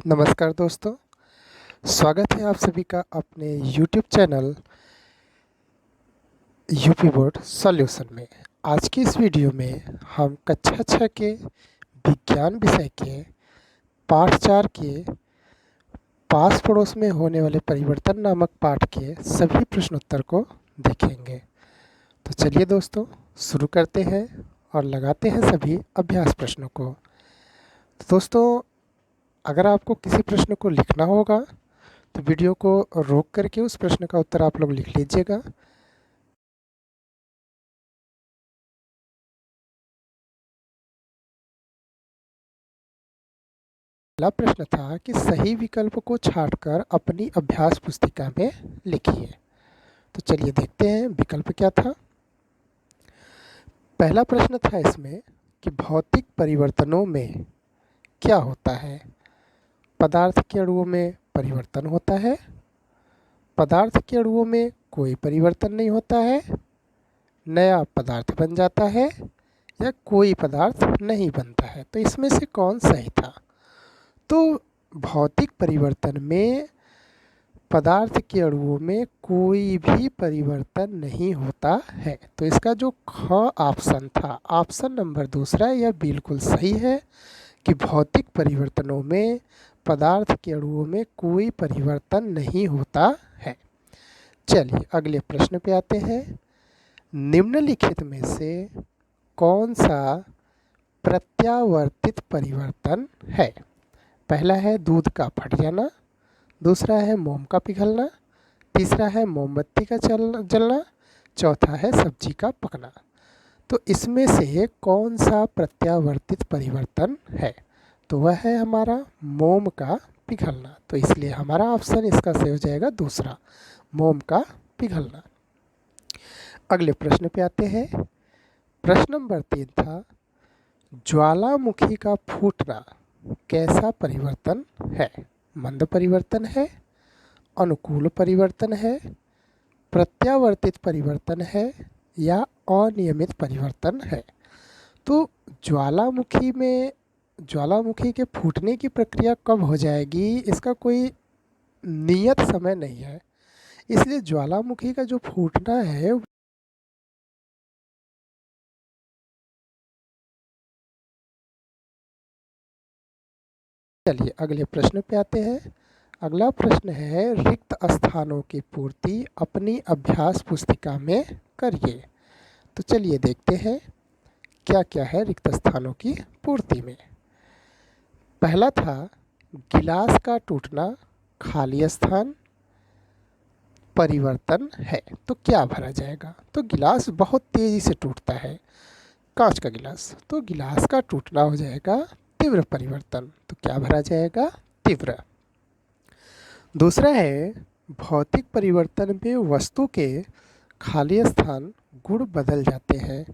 नमस्कार दोस्तों, स्वागत है आप सभी का अपने YouTube channel UP board solution में। आज की इस वीडियो में हम कक्षा 6 के विज्ञान विषय के पाठ 4 के पास पड़ोस में होने वाले परिवर्तन नामक पाठ के सभी प्रश्नोत्तर को देखेंगे। तो चलिए दोस्तों शुरू करते हैं और लगाते हैं सभी अभ्यास प्रश्नों को। तो दोस्तों, अगर आपको किसी प्रश्न को लिखना होगा तो वीडियो को रोक करके उस प्रश्न का उत्तर आप लोग लिख लीजिएगा। पहला प्रश्न था कि सही विकल्प को छांटकर अपनी अभ्यास पुस्तिका में लिखिए। तो चलिए देखते हैं विकल्प क्या था। पहला प्रश्न था इसमें कि भौतिक परिवर्तनों में क्या होता है। पदार्थ के अणुओं में परिवर्तन होता है, पदार्थ के अणुओं में कोई परिवर्तन नहीं होता है, नया पदार्थ बन जाता है या कोई पदार्थ नहीं बनता है। तो इसमें से कौन सही था। तो भौतिक परिवर्तन में पदार्थ के अणुओं में कोई भी परिवर्तन नहीं होता है। तो इसका जो ख ऑप्शन था, ऑप्शन नंबर दूसरा, यह बिल्कुल सही है कि भौतिक परिवर्तनों में पदार्थ के अणुओं में कोई परिवर्तन नहीं होता है। चलिए अगले प्रश्न पे आते हैं। निम्नलिखित में से कौन सा प्रत्यावर्तित परिवर्तन है। पहला है दूध का फट जाना, दूसरा है मोम का पिघलना, तीसरा है मोमबत्ती का जलना, चौथा है सब्जी का पकना। तो इसमें से कौन सा प्रत्यावर्तित परिवर्तन है। तो वह है हमारा मोम का पिघलना। तो इसलिए हमारा ऑप्शन इसका सही हो जाएगा दूसरा, मोम का पिघलना। अगले प्रश्न पे आते हैं। प्रश्न नंबर 3 था ज्वालामुखी का फूटना कैसा परिवर्तन है। मंद परिवर्तन है, अनुकूल परिवर्तन है, प्रत्यावर्तित परिवर्तन है या अनियमित परिवर्तन है। तो ज्वालामुखी के फूटने की प्रक्रिया कब हो जाएगी, इसका कोई नियत समय नहीं है। इसलिए ज्वालामुखी का जो फूटना है, चलिए अगले प्रश्न पे आते हैं। अगला प्रश्न है रिक्त स्थानों की पूर्ति अपनी अभ्यास पुस्तिका में करिए। तो चलिए देखते हैं क्या क्या है रिक्त स्थानों की पूर्ति में। पहला था गिलास का टूटना खाली स्थान परिवर्तन है। तो क्या भरा जाएगा। तो गिलास बहुत तेजी से टूटता है, कांच का गिलास, तो गिलास का टूटना हो जाएगा तीव्र परिवर्तन। तो क्या भरा जाएगा, तीव्र। दूसरा है भौतिक परिवर्तन में वस्तु के खाली स्थान गुण बदल जाते हैं।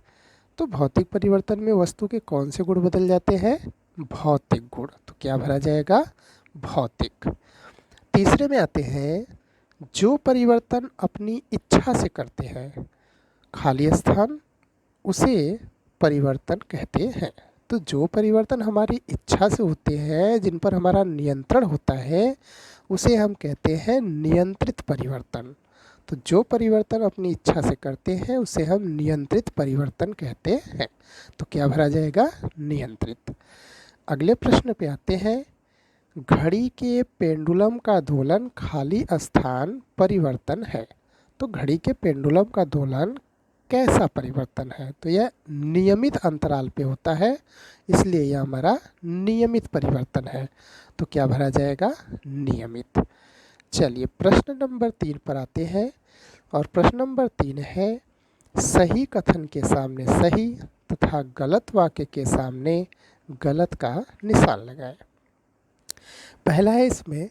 तो भौतिक परिवर्तन में वस्तु के कौन से गुण बदल जाते हैं, भौतिक गुण। तो क्या भरा जाएगा, भौतिक। तीसरे में आते हैं जो परिवर्तन अपनी इच्छा से करते हैं खाली स्थान, उसे परिवर्तन कहते हैं। तो जो परिवर्तन हमारी इच्छा से होते हैं, जिन पर हमारा नियंत्रण होता है, उसे हम कहते हैं नियंत्रित परिवर्तन। तो जो परिवर्तन अपनी इच्छा से करते हैं उसे हम नियंत्रित परिवर्तन कहते हैं। तो क्या भरा जाएगा, नियंत्रित। अगले प्रश्न पे आते हैं। घड़ी के पेंडुलम का दोलन खाली स्थान परिवर्तन है। तो घड़ी के पेंडुलम का दोलन कैसा परिवर्तन है। तो यह नियमित अंतराल पे होता है, इसलिए यह हमारा नियमित परिवर्तन है। तो क्या भरा जाएगा, नियमित। चलिए प्रश्न नंबर 3 पर आते हैं और प्रश्न नंबर 3 है सही कथन के सामने सही तथा गलत वाक्य के सामने गलत का निशान लगाएं। पहला है इसमें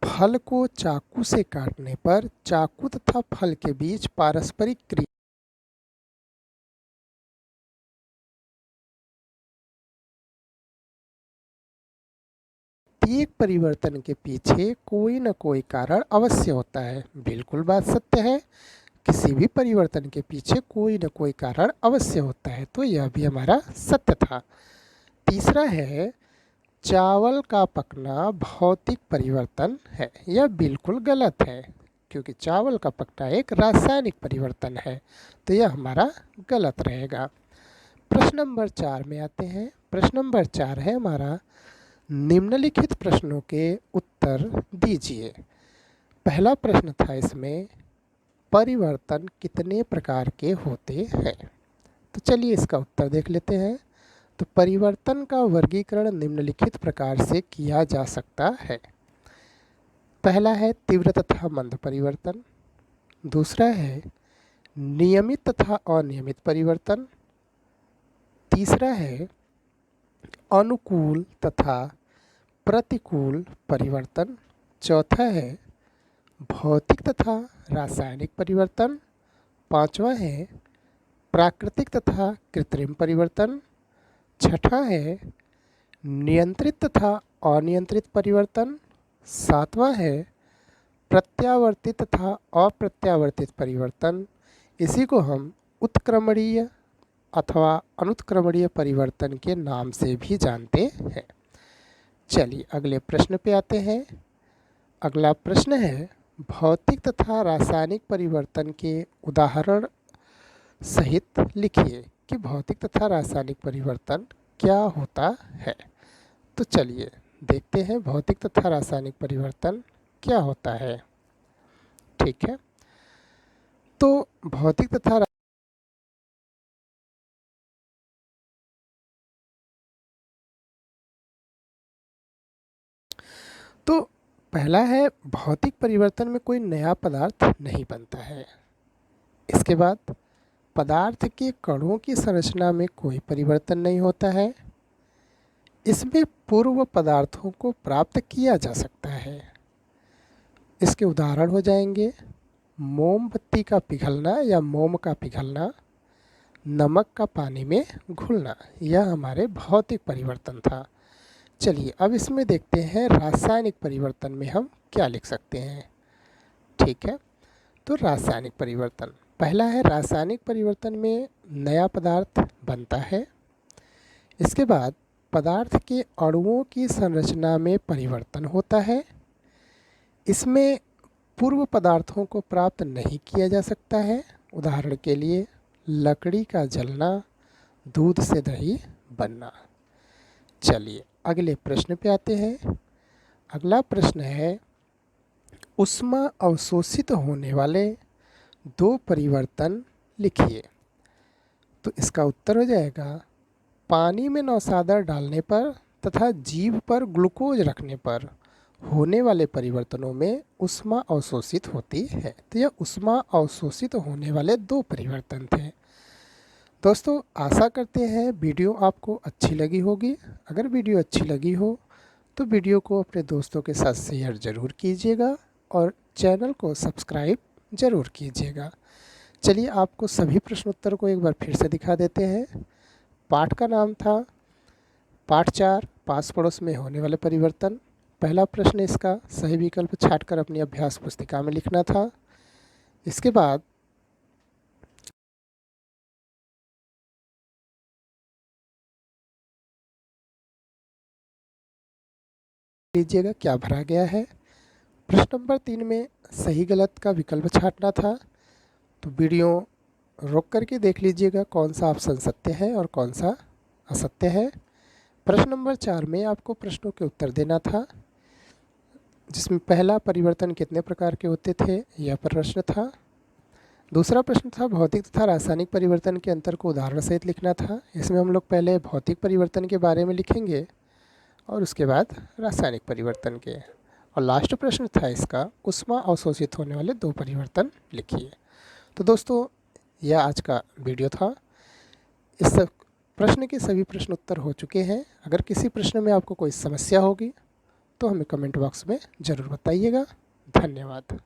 फल को चाकू से काटने पर चाकू तथा फल के बीच पारस्परिक क्रिया प्रत्येक परिवर्तन के पीछे कोई न कोई कारण अवश्य होता है। बिल्कुल बात सत्य है, किसी भी परिवर्तन के पीछे कोई न कोई कारण अवश्य होता है। तो यह भी हमारा सत्य था। तीसरा है चावल का पकना भौतिक परिवर्तन है। यह बिल्कुल गलत है, क्योंकि चावल का पकना एक रासायनिक परिवर्तन है, तो यह हमारा गलत रहेगा। प्रश्न नंबर 4 में आते हैं। प्रश्न नंबर 4 है हमारा, निम्नलिखित प्रश्नों के उत्तर दीजिए। पहला प्रश्न था इसमें, परिवर्तन कितने प्रकार के होते हैं? तो चलिए इसका उत्तर देख लेते हैं। तो परिवर्तन का वर्गीकरण निम्नलिखित प्रकार से किया जा सकता है। पहला है तीव्र तथा मंद परिवर्तन। दूसरा है नियमित तथा अनियमित परिवर्तन। तीसरा है अनुकूल तथा प्रतिकूल परिवर्तन। चौथा है भौतिक तथा रासायनिक परिवर्तन। पांचवा है प्राकृतिक तथा कृत्रिम परिवर्तन। छठा है नियंत्रित तथा अनियंत्रित परिवर्तन। सातवां है प्रत्यावर्तित तथा अप्रत्यावर्तित परिवर्तन। इसी को हम उत्क्रमणीय अथवा अनुत्क्रमणीय परिवर्तन के नाम से भी जानते हैं। चलिए अगले प्रश्न पे आते हैं। अगला प्रश्न है, भौतिक तथा रासायनिक परिवर्तन के उदाहरण सहित लिखिए कि भौतिक तथा रासायनिक परिवर्तन क्या होता है। तो चलिए देखते हैं भौतिक तथा रासायनिक परिवर्तन क्या होता है। ठीक है, तो भौतिक तथा तो पहला है, भौतिक परिवर्तन में कोई नया पदार्थ नहीं बनता है। इसके बाद पदार्थ के कणों की संरचना में कोई परिवर्तन नहीं होता है। इसमें पूर्व पदार्थों को प्राप्त किया जा सकता है। इसके उदाहरण हो जाएंगे मोमबत्ती का पिघलना या मोम का पिघलना, नमक का पानी में घुलना। यह हमारे भौतिक परिवर्तन था। चलिए अब इसमें देखते हैं रासायनिक परिवर्तन में हम क्या लिख सकते हैं। ठीक है, तो रासायनिक परिवर्तन पहला है, रासायनिक परिवर्तन में नया पदार्थ बनता है। इसके बाद पदार्थ के अणुओं की संरचना में परिवर्तन होता है। इसमें पूर्व पदार्थों को प्राप्त नहीं किया जा सकता है। उदाहरण के लिए लकड़ी का जलना, दूध से दही बनना। चलिए अगले प्रश्न पे आते हैं। अगला प्रश्न है, ऊष्मा अवशोषित होने वाले दो परिवर्तन लिखिए। तो इसका उत्तर हो जाएगा, पानी में नौशादर डालने पर तथा जीभ पर ग्लूकोज रखने पर होने वाले परिवर्तनों में ऊष्मा अवशोषित होती है। तो यह ऊष्मा अवशोषित होने वाले दो परिवर्तन थे। दोस्तों आशा करते हैं वीडियो आपको अच्छी लगी होगी। अगर वीडियो अच्छी लगी हो तो वीडियो को अपने दोस्तों के साथ शेयर ज़रूर कीजिएगा और चैनल को सब्सक्राइब ज़रूर कीजिएगा। चलिए आपको सभी प्रश्नोत्तर को एक बार फिर से दिखा देते हैं। पाठ का नाम था पाठ 4, पास पड़ोस में होने वाले परिवर्तन। पहला प्रश्न इसका सही विकल्प छांटकर अपनी अभ्यास पुस्तिका में लिखना था। इसके बाद लीजिएगा क्या भरा गया है। प्रश्न नंबर 3 में सही गलत का विकल्प छांटना था। तो वीडियो रोक करके देख लीजिएगा कौन सा ऑप्शन सत्य है और कौन सा असत्य है। प्रश्न नंबर 4 में आपको प्रश्नों के उत्तर देना था, जिसमें पहला परिवर्तन कितने प्रकार के होते थे यह प्रश्न था। दूसरा प्रश्न था भौतिक तथा रासायनिक परिवर्तन के अंतर को उदाहरण सहित लिखना था। इसमें हम लोग पहले भौतिक परिवर्तन के बारे में लिखेंगे और उसके बाद रासायनिक परिवर्तन के। और लास्ट प्रश्न था इसका, ऊष्मा अवशोषित होने वाले दो परिवर्तन लिखिए। तो दोस्तों यह आज का वीडियो था। इस प्रश्न के सभी प्रश्न उत्तर हो चुके हैं। अगर किसी प्रश्न में आपको कोई समस्या होगी तो हमें कमेंट बॉक्स में ज़रूर बताइएगा। धन्यवाद।